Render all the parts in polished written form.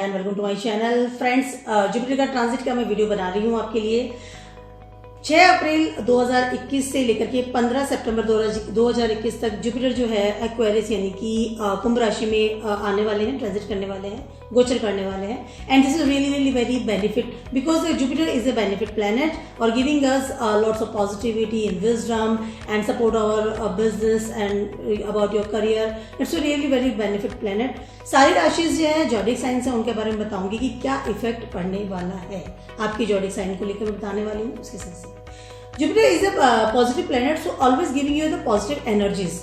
And welcome to my channel. Friends, Jupiter का transit का मैं वीडियो बना रही हूँ आपके लिए। 6 अप्रैल 2021 से लेकर के 15 सितंबर 2021 तक जुपिटर जो है एक्वेरियस यानी कि कुंभ राशि में आने वाले हैं, ट्रांजिट करने वाले हैं, गोचर करने वाले हैं। And this is really very benefit because Jupiter is a benefit planet और giving us lots of positivity in wisdom and support our business and about your career. It's a really very benefit planet. सारी राशि जो है zodiac science है, उनके बारे में बताऊंगी कि क्या इफेक्ट पड़ने वाला है आपकी जॉडिक साइन को लेकर मैं बताने वाली हूँ। उसके साथ Jupiter is a positive planet, so always giving you the positive energies.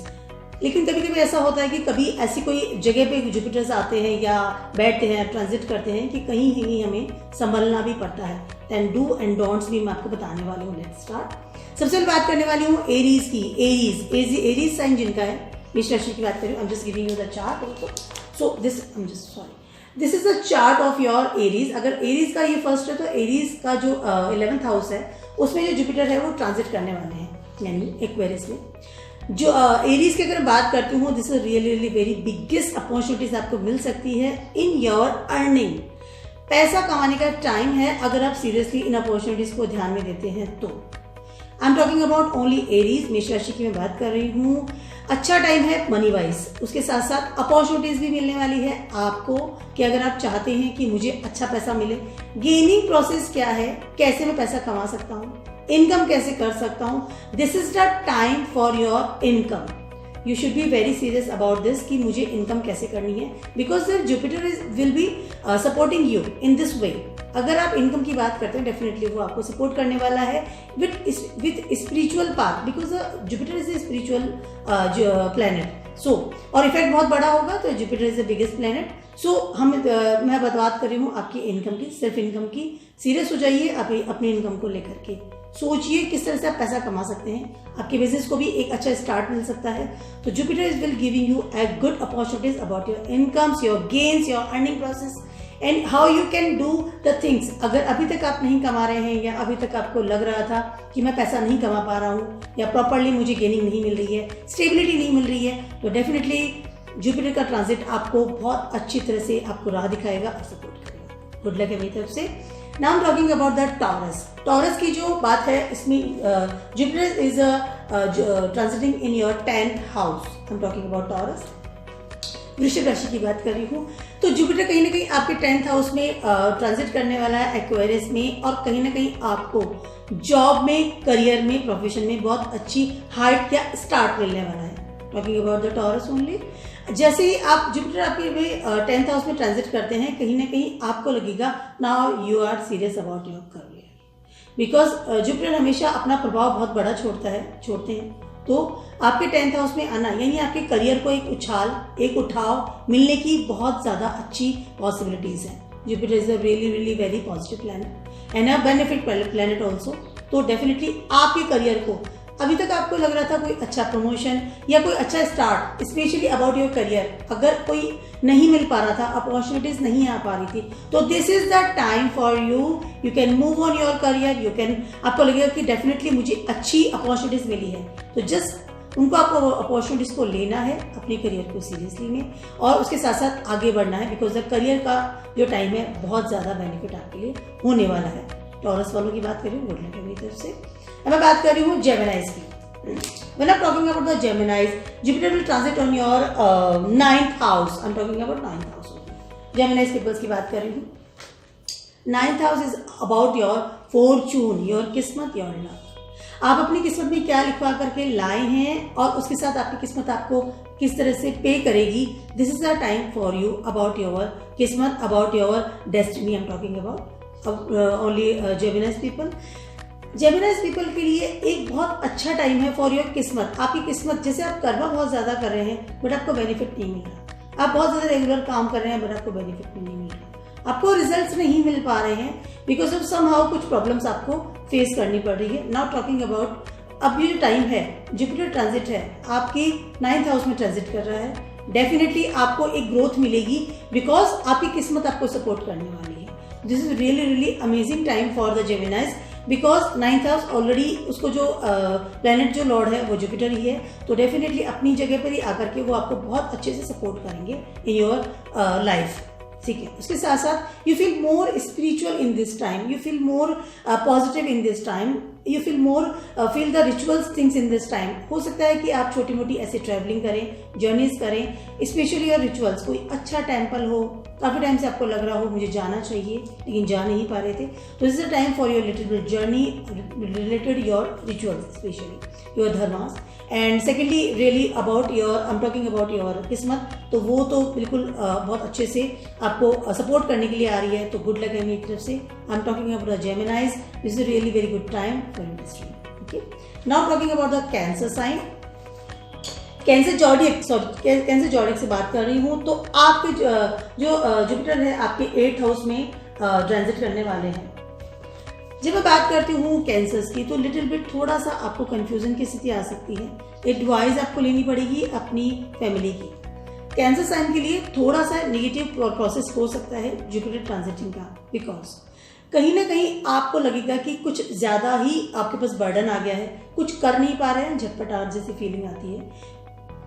लेकिन कभी कभी ऐसा होता है कि कभी ऐसी कोई जगह पे जुपिटर्स आते हैं या बैठते हैं, ट्रांजिट करते हैं कि कहीं हमें संभलना भी पड़ता है। देन डू एंड डोंट्स भी मैं आपको बताने वाली हूँ। Let's start. सबसे पहले बात करने वाली हूँ एरीज की। एरीज साइन जिनका है, मेष राशि की बात करें। I am just giving you the chart also. So this is the chart of your Aries. अगर एरीज का ये फर्स्ट है तो एरीज का जो 11th हाउस है उसमें जो जुपिटर है वो ट्रांजिट करने वाले हैं यानी एक्वेरियस में। जो एरीज की अगर बात करती हूँ, this is really very biggest opportunities आपको मिल सकती है इन योर अर्निंग। पैसा कमाने का टाइम है अगर आप सीरियसली इन अपॉर्चुनिटीज को ध्यान में देते हैं तो। आई am talking about only Aries, मेष राशि की मैं बात कर रही हूँ। अच्छा टाइम है मनी वाइज, उसके साथ साथ अपॉर्चुनिटीज भी मिलने वाली है आपको कि अगर आप चाहते हैं कि मुझे अच्छा पैसा मिले, गेनिंग प्रोसेस क्या है, कैसे मैं पैसा कमा सकता हूँ, इनकम कैसे कर सकता हूँ, this is the time for your income. You should be very serious about this कि मुझे इनकम कैसे करनी है because Jupiter will be supporting you in this way. अगर आप इनकम की बात करते हैं डेफिनेटली वो आपको सपोर्ट करने वाला है with spiritual part because Jupiter is a spiritual planet. So और इफेक्ट बहुत बड़ा होगा तो Jupiter is the biggest planet. So मैं बात कर रही हूँ आपकी इनकम की, सिर्फ इनकम की। सीरियस हो जाइए अपनी इनकम को लेकर के, सोचिए किस तरह से आप पैसा कमा सकते हैं, आपके बिजनेस को भी एक अच्छा स्टार्ट मिल सकता है। तो Jupiter is will giving U a good opportunities about your incomes, your gains, your earning process and how you can do the things. अगर अभी तक आप नहीं कमा रहे हैं या अभी तक आपको लग रहा था कि मैं पैसा नहीं कमा पा रहा हूँ या प्रॉपरली मुझे गेनिंग नहीं मिल रही है, स्टेबिलिटी नहीं मिल रही है, तो डेफिनेटली जुपिटर का ट्रांजिट आपको बहुत अच्छी तरह से आपको राह दिखाएगा और सपोर्ट करेगा। गुड लक है मेरी तरफ से। Now I am talking about the taurus. Taurus की जो बात है इसमें Jupiter is transiting in your 10th house. I am talking about taurus. वृषभ राशि की बात कर रही हूँ तो जुपिटर कहीं ना कहीं आपके 10th हाउस में ट्रांजिट करने वाला है एक्वेरियस में और कहीं ना कहीं आपको जॉब में, करियर में, प्रोफेशन में बहुत अच्छी हाइट या स्टार्ट मिलने वाला है। Talking about the taurus only. जैसे ही आप जुपिटर आपके 10th हाउस में ट्रांजिट करते हैं कहीं ना कहीं आपको लगेगा now you are serious about your career because Jupiter हमेशा अपना प्रभाव बहुत बड़ा छोड़ते हैं। तो आपके 10th हाउस में आना यानी आपके करियर को एक उठाव मिलने की बहुत ज़्यादा अच्छी पॉसिबिलिटीज़ हैं। Jupiter is a really very positive planet and a benefit planet also. तो डेफिनेटली आपके करियर को अभी तक आपको लग रहा था कोई अच्छा प्रमोशन या कोई अच्छा start, specially about your career, अगर कोई नहीं मिल पा रहा था, अपॉर्चुनिटीज नहीं आ पा रही थी, तो this is the time for you can move on your career. आपको लगेगा कि डेफिनेटली मुझे अच्छी अपॉर्चुनिटीज मिली है, तो जस्ट उनको आपको अपॉर्चुनिटीज को लेना है, अपने करियर को सीरियसली में और उसके साथ साथ आगे बढ़ना है बिकॉज द करियर का जो टाइम है बहुत ज़्यादा बेनिफिट आपके लिए होने वाला है। टॉरस वालों की बात करें गुड लक है मेरी तरफ से। मैं बात कर रही हूँ जेमिनाइज की। When I'm talking about the Geminis, Jupiter will transit on your 9th house. I'm talking about 9th house. Geminis peoples की बात कर रही हूँ। 9th house is about your fortune, your किस्मत, your luck. आप अपनी किस्मत में क्या लिखवा करके लाए हैं और उसके साथ आपकी किस्मत आपको किस तरह से पे करेगी। This is the time for you about your किस्मत, about your destiny. I am talking about only Geminis people. Geminis people के लिए एक बहुत अच्छा टाइम है फॉर योर किस्मत। आपकी किस्मत, जैसे आप कर्मा बहुत ज़्यादा कर रहे हैं बट आपको बेनिफिट नहीं मिल रहा, आप बहुत ज़्यादा रेगुलर काम कर रहे हैं बट आपको बेनिफिट नहीं मिल रहा, आपको रिजल्ट्स नहीं मिल पा रहे हैं बिकॉज ऑफ समहाउ कुछ प्रॉब्लम्स आपको फेस करनी पड़ रही है। नाउ टॉकिंग अबाउट अब ये जो टाइम है, जुपिटर ट्रांजिट है, आपकी 9th हाउस में ट्रांजिट कर रहा है, डेफिनेटली आपको एक ग्रोथ मिलेगी बिकॉज आपकी किस्मत आपको सपोर्ट करने वाली है। This is really amazing time for the जेमिनाइज because 9th house already उसको जो प्लैनेट जो लॉर्ड है वो जुपिटर ही है, तो डेफिनेटली अपनी जगह पर ही आकर के वो आपको बहुत अच्छे से सपोर्ट करेंगे इन योर लाइफ। ठीक है। उसके साथ साथ you feel more spiritual in this time, you feel more positive in this time, you feel more feel the rituals things in this time. हो सकता है कि आप छोटी मोटी ऐसे ट्रैवलिंग करें, जर्नीज करें, स्पेशली योर रिचुअल्स। कोई अच्छा टेम्पल हो, काफ़ी टाइम से आपको लग रहा हो मुझे जाना चाहिए लेकिन जा नहीं पा रहे थे, तो this is a time for your little bit journey related your rituals, specially your धर्मास। And secondly really about your, I am talking about your किस्मत, तो वो तो बिल्कुल बहुत अच्छे से आपको सपोर्ट करने के लिए आ रही है, तो गुड लक है मेरी तरफ से। I am talking about the Geminis, this is really very good time for industry. Okay, now talking about the Cancer sign. Cancer zodiac से बात कर रही हूँ। तो आपके जो जुपिटर है आपके 8th हाउस में ट्रांजिट करने वाले हैं। जब मैं बात करती हूँ कैंसर्स की, तो लिटिल बिट थोड़ा सा आपको कंफ्यूजन की स्थिति आ सकती है। एडवाइस आपको लेनी पड़ेगी अपनी फैमिली की। कैंसर साइन के लिए थोड़ा सा नेगेटिव प्रोसेस हो सकता है जुपिटर ट्रांजिटिंग का, बिकॉज कहीं ना कहीं आपको लगेगा कि कुछ ज्यादा ही आपके पास बर्डन आ गया है, कुछ कर नहीं पा रहे हैं, झटपटाहट जैसी फीलिंग आती है,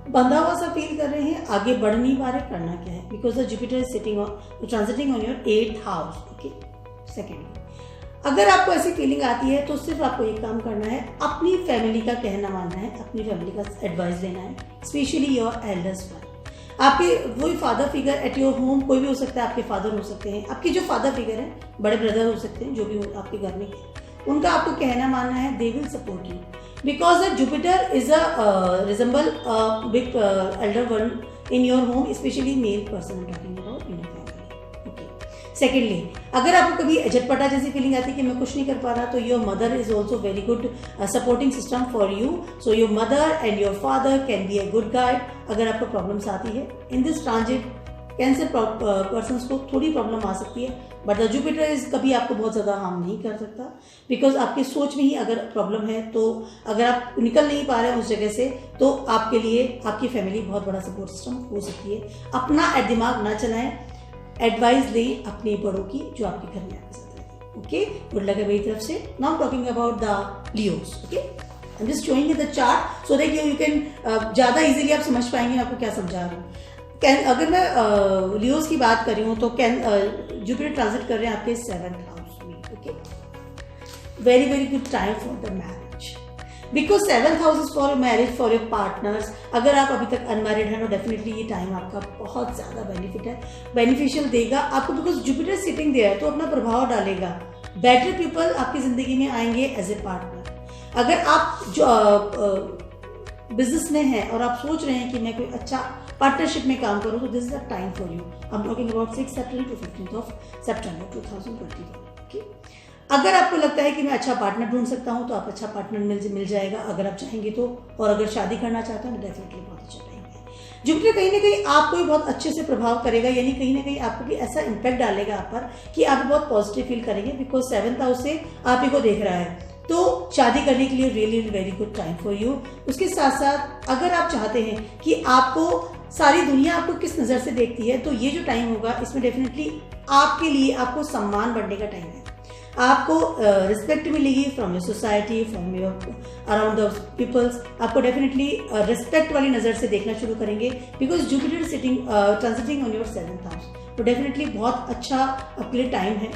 बंधा हुआ सा फील कर रहे हैं, आगे बढ़ नहीं पा रहे, करना क्या है, because the Jupiter is sitting transiting on your 8th house. Okay, second, अगर आपको ऐसी फीलिंग आती है तो सिर्फ आपको एक काम करना है, अपनी फैमिली का कहना मानना है, अपनी फैमिली का एडवाइस लेना है, स्पेशली योर एल्डर्स वन। आपके वही father figure at your home, कोई भी हो सकता है, आपके फादर हो सकते हैं, आपके जो फादर फिगर है, बड़े ब्रदर हो सकते हैं, जो भी हो आपके घर में, उनका आपको कहना मानना है, they will support you, because the Jupiter is a resemble big Elder one in your home, specially male person talking about in your family. Secondly, अगर आपको कभी झटपटा जैसी फीलिंग आती है कि मैं कुछ नहीं कर पा रहा, तो your mother is also very good supporting system for you, so your mother and your father can be a good guide अगर आपको प्रॉब्लम्स आती है। In this transit cancer person को थोड़ी प्रॉब्लम आ सकती है, बट द जुपिटर इज कभी आपको बहुत ज़्यादा हार्म नहीं कर सकता, बिकॉज आपकी सोच में ही अगर प्रॉब्लम है, तो अगर आप निकल नहीं पा रहे हैं उस जगह से, तो आपके लिए आपकी फैमिली बहुत बड़ा सपोर्ट सिस्टम हो सकती है। अपना दिमाग ना चलाएं, एडवाइस लें अपने बड़ों की जो आपके घर में आपके साथ रहते हैं। ओके, गुड लक है मेरी तरफ से। Now talking about the Leos. Okay, I am just showing the chart so that you can ज़्यादा इजीली आप समझ पाएंगे मैं आपको क्या समझा रही हूँ। अगर मैं लियोस की बात कर रही हूँ, तो जुपिटर ट्रांजिट कर रहे हैं आपके 7th हाउस में। Okay, very very good time for the marriage, because 7th house is for marriage, for your partners. अगर आप अभी तक अनमैरिड हैं तो डेफिनेटली ये टाइम आपका बहुत ज़्यादा बेनिफिशियल देगा आपको, बिकॉज जुपिटर सिटिंग देयर है तो अपना प्रभाव डालेगा। बेटर पीपल आपकी जिंदगी में आएंगे एज ए पार्टनर। अगर आप जो बिजनेस में हैं और आप सोच रहे हैं कि मैं कोई अच्छा पार्टनरशिप में काम करूं, तो this is the time for you. I am talking about 6 सितंबर टू 15 सितंबर 2021। ओके, अगर आपको लगता है कि मैं अच्छा पार्टनर ढूंढ सकता हूं, तो आप अच्छा पार्टनर मिल जाएगा अगर आप चाहेंगे तो, और अगर शादी करना चाहते हैं तो डेफिनेटली बहुत अच्छा टाइम है। जुपिटर कहीं ना कहीं आपको भी बहुत अच्छे से प्रभाव करेगा, यानी कहीं ना कहीं आपको भी ऐसा इम्पैक्ट डालेगा आप पर कि आप बहुत पॉजिटिव फील करेंगे, बिकॉज 7th हाउस से आप ही को देख रहा है, तो शादी करने के लिए really very good time for you. उसके साथ साथ अगर आप चाहते हैं कि आपको सारी दुनिया आपको किस नज़र से देखती है, तो ये जो टाइम होगा इसमें डेफिनेटली आपके लिए आपको सम्मान बढ़ने का टाइम है। आपको रिस्पेक्ट मिलेगी from your society, from your around the peoples. आपको डेफिनेटली रिस्पेक्ट वाली नज़र से देखना शुरू करेंगे, because Jupiter sitting transiting on your 7th house, तो डेफिनेटली बहुत अच्छा आपके लिए टाइम है।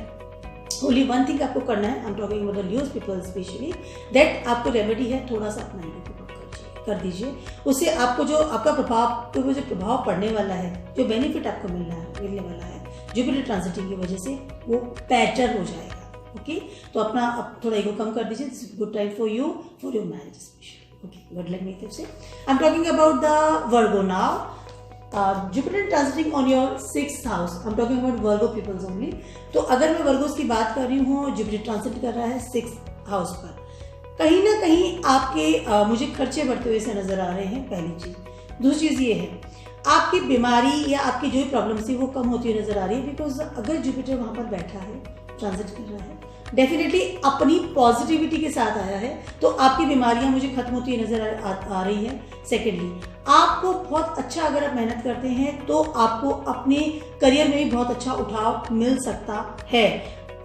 ओनली वन थिंग आपको करना है, I am talking about the Leos people specially, that आपको रेमेडी है, थोड़ा सा अपना ईगो कर दीजिए। उससे आपको जो आपका प्रभाव पड़ने वाला है, जो बेनिफिट आपको मिलने वाला है जुपिटर ट्रांजिटिंग की वजह से, वो बेटर हो जाएगा। ओके, तो अपना थोड़ा ईगो कम कर दीजिए। This is good time for you, for your marriage specially. Okay, good luck मेरी तरफ से। I am talking about the Virgo now. Jupiter transiting on your 6th house, I am talking about Virgo peoples only. तो अगर मैं Virgo's की बात कर रही हूँ, जुपिटर ट्रांजिट कर रहा है 6th हाउस पर, कहीं ना कहीं आपके मुझे खर्चे बढ़ते हुए से नजर आ रहे हैं, पहली चीज। दूसरी चीज ये है, आपकी बीमारी या आपकी जो भी प्रॉब्लम थी वो कम होती हुई नजर आ रही है, बिकॉज अगर जुपिटर वहां पर बैठा है, ट्रांजिट कर रहा है, डेफिनेटली अपनी पॉजिटिविटी के साथ आया है, तो आपकी बीमारियां मुझे खत्म होती हुई नजर आ रही है। सेकेंडली, आपको बहुत अच्छा, अगर आप मेहनत करते हैं तो आपको अपने करियर में भी बहुत अच्छा उठाव मिल सकता है।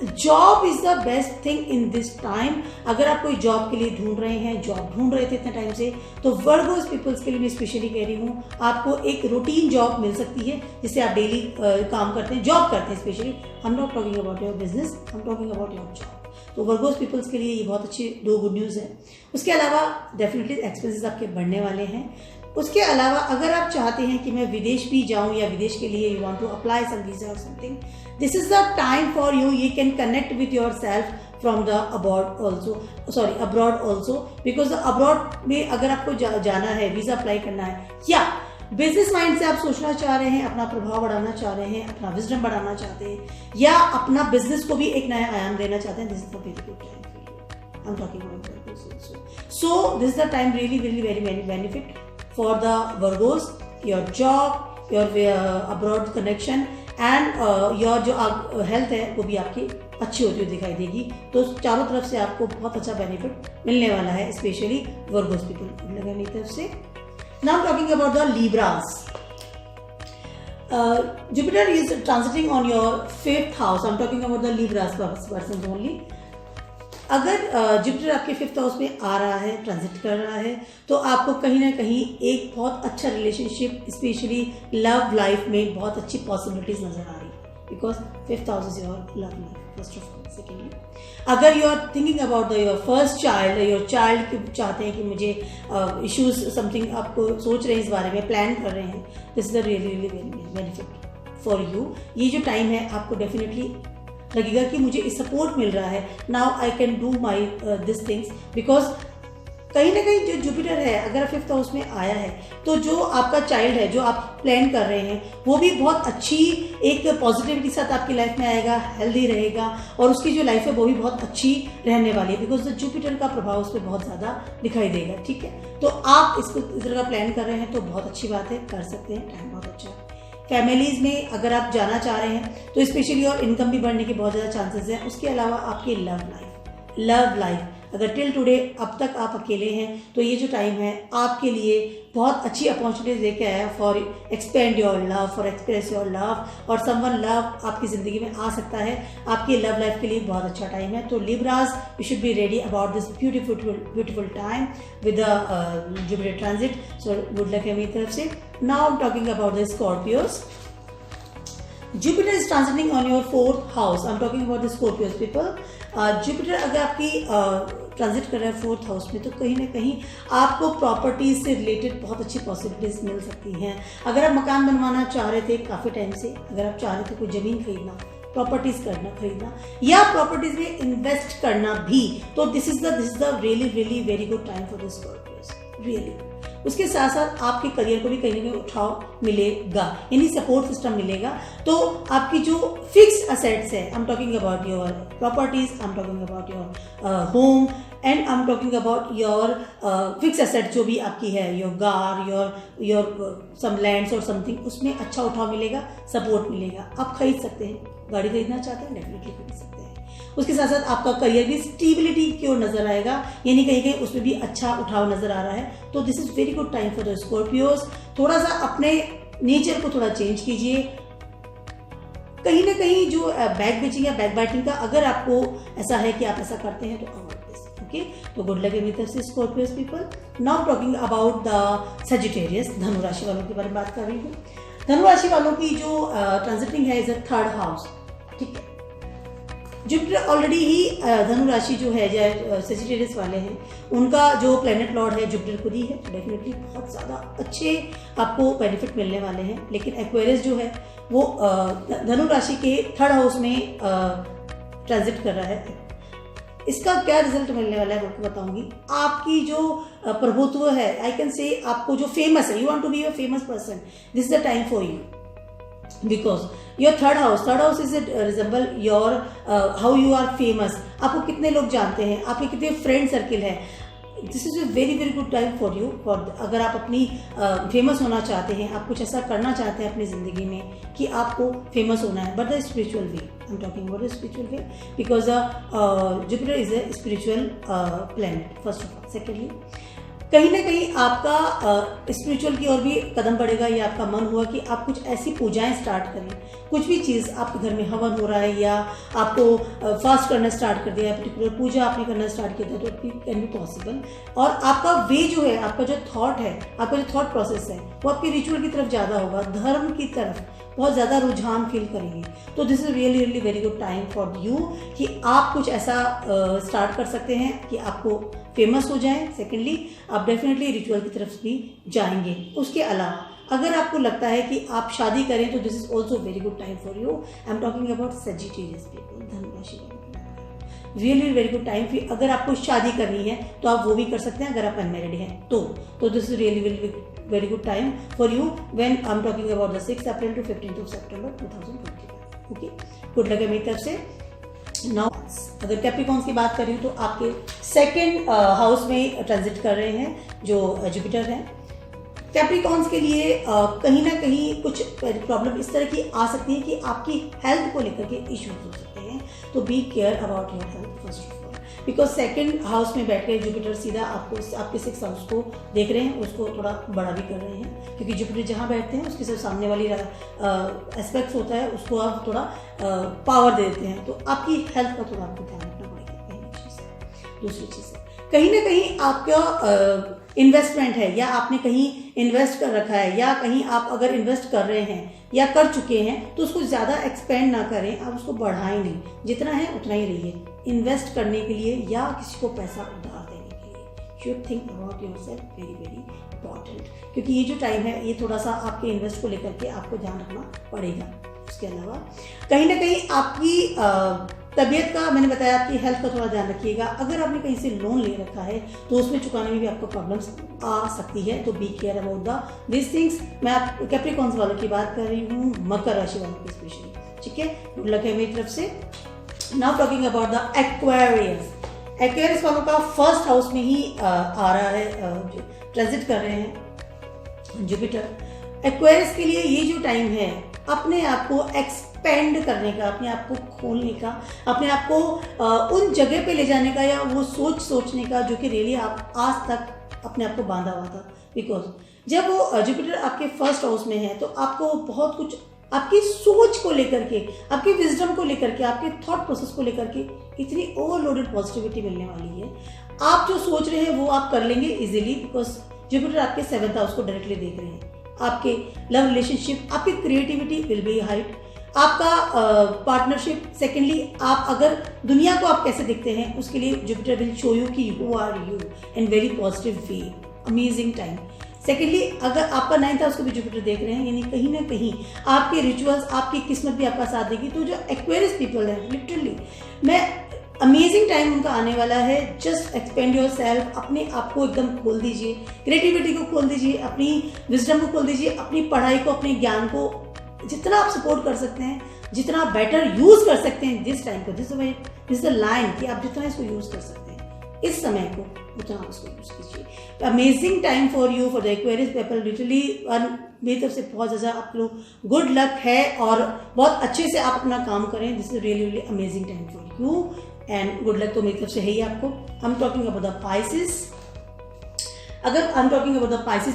Job is the best thing in this time. अगर आप कोई जॉब के लिए ढूंढ रहे हैं, जॉब ढूंढ रहे थे इतने टाइम से, तो वर्गोस पीपल्स के लिए मैं स्पेशली कह रही हूँ, आपको एक रूटीन जॉब मिल सकती है जिससे आप डेली काम करते हैं, जॉब करते हैं specially. I am not talking about your business, I am talking about your job. तो वर्गोस पीपल्स के लिए ये बहुत अच्छी 2 गुड न्यूज़ है। उसके अलावा डेफिनेटली एक्सपेंसेस आपके बढ़ने वाले हैं। उसके अलावा अगर आप चाहते हैं कि मैं विदेश भी जाऊं या विदेश के लिए you want to apply some visa और something, this is the time for you can connect with your self from the abroad also, because abroad में अगर आपको जाना है, वीजा अप्लाई करना है, या बिजनेस माइंड से आप सोचना चाह रहे हैं, अपना प्रभाव बढ़ाना चाह रहे हैं, अपना विजडम बढ़ाना चाहते हैं, या अपना बिजनेस को भी एक नया आयाम देना चाहते हैं, this is the very good time for you. I am talking about Virgo's also. So this is the time really very benefit for the Virgos, your job, your abroad connection and your जो health है वो भी आपकी अच्छी होती हुई दिखाई देगी। तो चारों तरफ से आपको बहुत अच्छा बेनिफिट मिलने वाला है, स्पेशली वर्गोस पीपल मेरी तरफ से। Now talking about the Libras. Jupiter is transiting on your 5th house. I'm talking about the Libras persons only. अगर जुपिटर आपके 5th हाउस में आ रहा है, ट्रांजिट कर रहा है, तो आपको कहीं ना कहीं एक बहुत अच्छा रिलेशनशिप, स्पेशली लव लाइफ में बहुत अच्छी पॉसिबिलिटीज नजर आ रही है, because 5th house is your love life first of all. Secondly, अगर you are thinking about your first child, your child चाहते हैं कि मुझे इश्यूज समथिंग, आपको सोच रहे हैं इस बारे में, प्लान कर रहे हैं, this is the really benefit for you. ये जो टाइम है आपको डेफिनेटली लगेगा कि मुझे इस सपोर्ट मिल रहा है, now I can do my this things, because कहीं ना कहीं जो जुपिटर है अगर 5th हाउस में आया है, तो जो आपका चाइल्ड है, जो आप प्लान कर रहे हैं, वो भी बहुत अच्छी एक पॉजिटिविटी के साथ आपकी लाइफ में आएगा, हेल्दी रहेगा, और उसकी जो लाइफ है वो भी बहुत अच्छी रहने वाली है, बिकॉज जुपिटर का प्रभाव उस पर बहुत ज़्यादा दिखाई देगा। ठीक है, तो आप इसको इस तरह का प्लान कर रहे हैं तो बहुत अच्छी बात है, कर सकते हैं, टाइम बहुत अच्छा है। फैमिलीज में अगर आप जाना चाह रहे हैं तो स्पेशली और इनकम भी बढ़ने के बहुत ज़्यादा चांसेस हैं। उसके अलावा आपकी लव लाइफ अगर टिल टुडे अब तक आप अकेले हैं, तो ये जो टाइम है आपके लिए बहुत अच्छी अपॉर्चुनिटीज लेके आया for expand your love, for express your love, और समवन लव आपकी ज़िंदगी में आ सकता है। आपकी लव लाइफ के लिए बहुत अच्छा टाइम है। तो Libras, you should be ready about this beautiful time with the Jupiter transit. So good luck है मेरी तरफ से। Now I am talking about the Scorpios. Jupiter is transiting on your 4th house. I'm talking about the Scorpios people. Jupiter अगर आपकी transit कर रहा है 4th house में, तो कहीं ना कहीं आपको प्रॉपर्टीज से रिलेटेड बहुत अच्छी पॉसिबिलिटीज मिल सकती हैं। अगर आप मकान बनवाना चाह रहे थे काफ़ी टाइम से, अगर आप चाह रहे थे कोई ज़मीन खरीदना, प्रॉपर्टीज खरीदना या प्रॉपर्टीज में इन्वेस्ट करना भी, तो this is the really very good time for the Scorpios, really. उसके साथ साथ आपके करियर को भी कहीं ना कहीं उठाव मिलेगा, यानी सपोर्ट सिस्टम मिलेगा। तो आपकी जो फिक्स असेट्स है, I am talking about your properties, I am talking about your home, and I am talking about your fix asset जो भी आपकी है, your car, your some lands और समथिंग, उसमें अच्छा उठाव मिलेगा, सपोर्ट मिलेगा। आप खरीद सकते हैं, गाड़ी खरीदना चाहते हैं डेफिनेटली खरीद सकते हैं। उसके साथ साथ आपका करियर भी स्टेबिलिटी की ओर नजर आएगा, यानी कहीं कहीं उसमें भी अच्छा उठाव नजर आ रहा है। तो this is very good time for the Scorpios. थोड़ा सा अपने नेचर को थोड़ा चेंज कीजिए। कहीं ना कहीं जो बैक बिचिंग या बैक बाइटिंग का अगर आपको ऐसा है कि आप ऐसा करते हैं तो अवॉइड दिस, ओके। तो गुड लक मेरी तरफ से Scorpios people. Now talking about the Sagittarius, धनु राशि वालों के बारे में बात कर रही हूँ। धनु राशि वालों की जो ट्रांजिटिंग है इज द 3rd हाउस, ठीक है। जुपिटर ऑलरेडी ही धनु राशि जो है, जो सजिटेरियस वाले हैं, उनका जो प्लेनेट लॉर्ड है जुपिटर खुद ही है, तो डेफिनेटली बहुत ज़्यादा अच्छे आपको बेनिफिट मिलने वाले हैं। लेकिन एक्वेरियस जो है वो धनु राशि के 3rd हाउस में ट्रांजिट कर रहा है। इसका क्या रिजल्ट मिलने वाला है वो आपको बताऊंगी। आपकी जो प्रभुत्व है, आई कैन से आपको जो फेमस है, you want to be a famous person, this is the time for you, because your third house is resemble your how you are famous, आपको कितने लोग जानते हैं, आपके कितने फ्रेंड सर्किल है। This is a very good time for you, for अगर आप अपनी फेमस होना चाहते हैं, आप कुछ ऐसा करना चाहते हैं अपनी जिंदगी में कि आपको फेमस होना है, but the spiritual way, I am talking about the spiritual way, because Jupiter is a spiritual planet first of all. Secondly, कहीं ना कहीं आपका स्पिरिचुअल की ओर भी कदम बढ़ेगा, या आपका मन हुआ कि आप कुछ ऐसी पूजाएं स्टार्ट करें, कुछ भी चीज़ आपके घर में हवन हो रहा है या आपको फास्ट करना स्टार्ट कर दिया है, पर्टिकुलर पूजा आपने करना स्टार्ट किया तो इट कैन बी पॉसिबल। और आपका वे जो है, आपका जो थॉट है, आपका जो थॉट प्रोसेस है, वो आपके रिचुअल की तरफ ज़्यादा होगा, धर्म की तरफ बहुत ज़्यादा रुझान फील करेंगे। तो this is really really very good time for you कि आप कुछ ऐसा स्टार्ट कर सकते हैं कि आपको फेमस हो जाए। सेकेंडली, आप डेफिनेटली रिचुअल की तरफ भी जाएंगे। उसके अलावा अगर आपको लगता है कि आप शादी करें तो this is also very good time for you. I am talking about Sagittarius people, धनु राशि वाले, रियली वेरी गुड टाइम। फिर अगर आपको शादी करनी है तो आप वो भी कर सकते हैं अगर आप अनमेरिड हैं तो this is really very good time for you when I'm talking about the 6th April to 15th of September 2025. Okay, good luck है मेरी तरफ से। Now अगर कैप्रिकॉन्स की बात करें तो आपके सेकेंड हाउस में ट्रांजिट कर रहे हैं जो जुपिटर है। कैप्रिकॉन्स के लिए कहीं ना कहीं कुछ प्रॉब्लम इस तरह की आ सकती है कि आपकी हेल्थ को लेकर के इश्यूज हो सकते हैं, तो be care about your health first of all, because second house में बैठ कर जुपिटर सीधा आपके 6th हाउस को देख रहे हैं, उसको थोड़ा बड़ा भी कर रहे हैं, क्योंकि जुपिटर जहाँ बैठते हैं उसके सिर्फ सामने वाली एस्पेक्ट्स होता है, उसको आप थोड़ा पावर दे देते हैं। तो आपकी हेल्थ का थोड़ा आपको ध्यान रखना पड़ेगा। पहली चीज़ है। दूसरी चीज़ है, कहीं ना कहीं आपका इन्वेस्टमेंट है या आपने कहीं इन्वेस्ट कर रखा है, या कहीं आप अगर इन्वेस्ट कर रहे हैं या कर चुके हैं तो उसको ज़्यादा एक्सपेंड ना करें, आप उसको बढ़ाएं नहीं, जितना है उतना ही रहिए। इन्वेस्ट करने के लिए या किसी को पैसा उधार देने के लिए should think about yourself, very very important, क्योंकि ये जो टाइम है ये थोड़ा सा आपके इन्वेस्ट को लेकर के आपको ध्यान रखना पड़ेगा। उसके अलावा कहीं ना कहीं आपकी तबीयत का, मैंने बताया, आपकी हेल्थ का थोड़ा ध्यान रखिएगा। अगर आपने कहीं से लोन ले रखा है तो उसमें चुकाने में भी आपको प्रॉब्लम्स आ सकती है, तो be care about this things. मैं आप कैप्रिकॉन्स वालों की बात कर रही हूँ, मकर राशि वालों की स्पेशली, ठीक है। गुड लक है मेरी तरफ से। Now talking about the Aquarius. Aquarius वालों का फर्स्ट हाउस में ही आ रहा है, ट्रांजिट कर रहे हैं जुपिटर। एक्वेरियस के लिए ये जो टाइम है अपने आप को एक्सपेंड करने का, अपने आप को खोलने का, अपने आप को उन जगह पे ले जाने का, या वो सोचने का जो कि रियली आप आज तक अपने आप को बांधा हुआ था। बिकॉज जब वो जुपिटर आपके फर्स्ट हाउस में है तो आपको बहुत कुछ आपकी सोच को लेकर के, आपकी विजडम को लेकर के, आपके थॉट प्रोसेस को लेकर के इतनी ओवरलोडेड पॉजिटिविटी मिलने वाली है। आप जो सोच रहे हैं वो आप कर लेंगे इजीली, बिकॉज जुपिटर आपके 7th हाउस को डायरेक्टली देख रहे हैं। आपके लव रिलेशनशिप, आपकी क्रिएटिविटी विल बी हाइट, आपका पार्टनरशिप। सेकेंडली, आप अगर दुनिया को आप कैसे देखते हैं उसके लिए जुपिटर विल शो यू कि who are you in very positive way. Amazing time. Secondly, अगर आपका 9th हाउस को भी जुपिटर देख रहे हैं, यानी कहीं ना कहीं आपके रिचुअल्स, आपकी किस्मत भी आपका साथ देगी। तो जो एक्वेरियस पीपल हैं, लिटरली अमेजिंग टाइम उनका आने वाला है। जस्ट एक्सपेंड योर सेल्फ, अपने आप को एकदम खोल दीजिए, क्रिएटिविटी को खोल दीजिए, अपनी विजडम को खोल दीजिए, अपनी पढ़ाई को, अपने ज्ञान को जितना आप सपोर्ट कर सकते हैं, जितना आप बेटर यूज कर सकते हैं दिस टाइम को, दिस द लाइन कि आप जितना इसको यूज कर सकते हैं इस समय को, उतना उसको यूज कीजिए। Amazing time for you, for the Aquarius people. Literally मेरी तरफ से बहुत ज़्यादा आप लोग गुड लक है और बहुत अच्छे से आप अपना काम करें। This is really really amazing time for you and good luck तो मेरी तरफ से है ही आपको। I am talking about the Pisces. अगर I am talking about the Pisces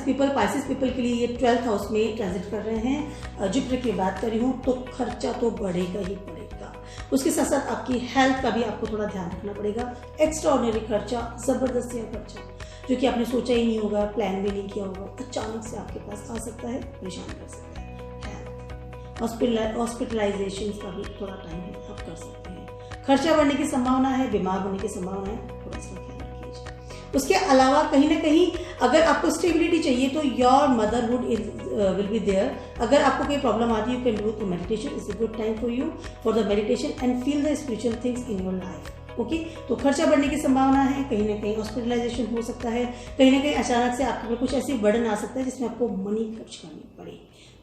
people के लिए ये 12th हाउस में ट्रांजिट कर रहे हैं। जुपिटर की बात कर रही हूँ तो खर्चा तो बढ़ेगा ही बढ़ेगा। उसके साथ साथ आपकी हेल्थ का भी आपको थोड़ा ध्यान रखना पड़ेगा। एक्स्ट्रा ऑर्डिनरी खर्चा, जबरदस्ती खर्चा जो कि आपने सोचा ही नहीं होगा, प्लान भी नहीं किया होगा, अचानक से आपके पास आ सकता है, परेशान कर सकता है। हॉस्पिटलाइजेशन का भी थोड़ा टाइम है, आप कर सकते हैं। खर्चा बढ़ने की संभावना है, बीमार होने की संभावना है, थोड़ा सा ध्यान रखिए। उसके अलावा कहीं ना कहीं अगर आपको स्टेबिलिटी चाहिए तो your motherhood will be there. अगर आपको कोई प्रॉब्लम आती है, यू कैन डू तो meditation is a good time for you for the meditation and feel the spiritual things in your life. Okay, तो खर्चा बढ़ने की संभावना है, कहीं ना कहीं हॉस्पिटलाइजेशन हो सकता है, कहीं ना कहीं अचानक से आपके ऊपर कुछ ऐसी बर्डन आ सकता है जिसमें आपको मनी खर्च करनी पड़े।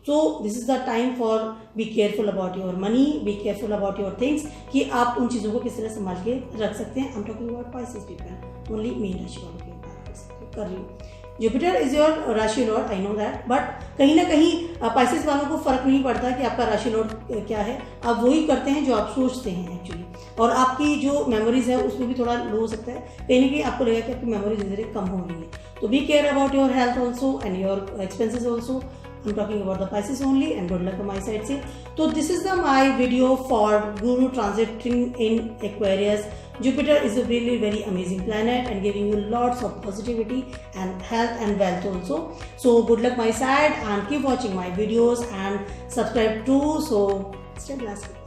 So this is the time for be careful about your money, be careful about your things कि आप उन चीज़ों को किस तरह संभाल के रख सकते हैं। आई am talking about Pisces people, only mean राशि वालों की बात कर रही हूँ। जुपिटर इज योर राशि Lord, I know that, but कहीं ना कहीं पाइसेस वालों को फर्क नहीं पड़ता कि आपका राशि लॉर्ड क्या है, आप वही करते हैं जो आप सोचते हैं एक्चुअली। और आपकी जो मेमोरीज है उसमें भी थोड़ा लो हो सकता है, कहीं ना कहीं आपको लगेगा कि आपकी मेमोरीज धीरे धीरे कम हो रही है। तो be care about your health also and your expenses also. I'm talking about the Pisces only, and good luck on my side say. So this is my video for Guru transiting in Aquarius. Jupiter is a really very amazing planet and giving you lots of positivity and health and wealth also. So good luck my side and keep watching my videos and subscribe too. So stay blessed.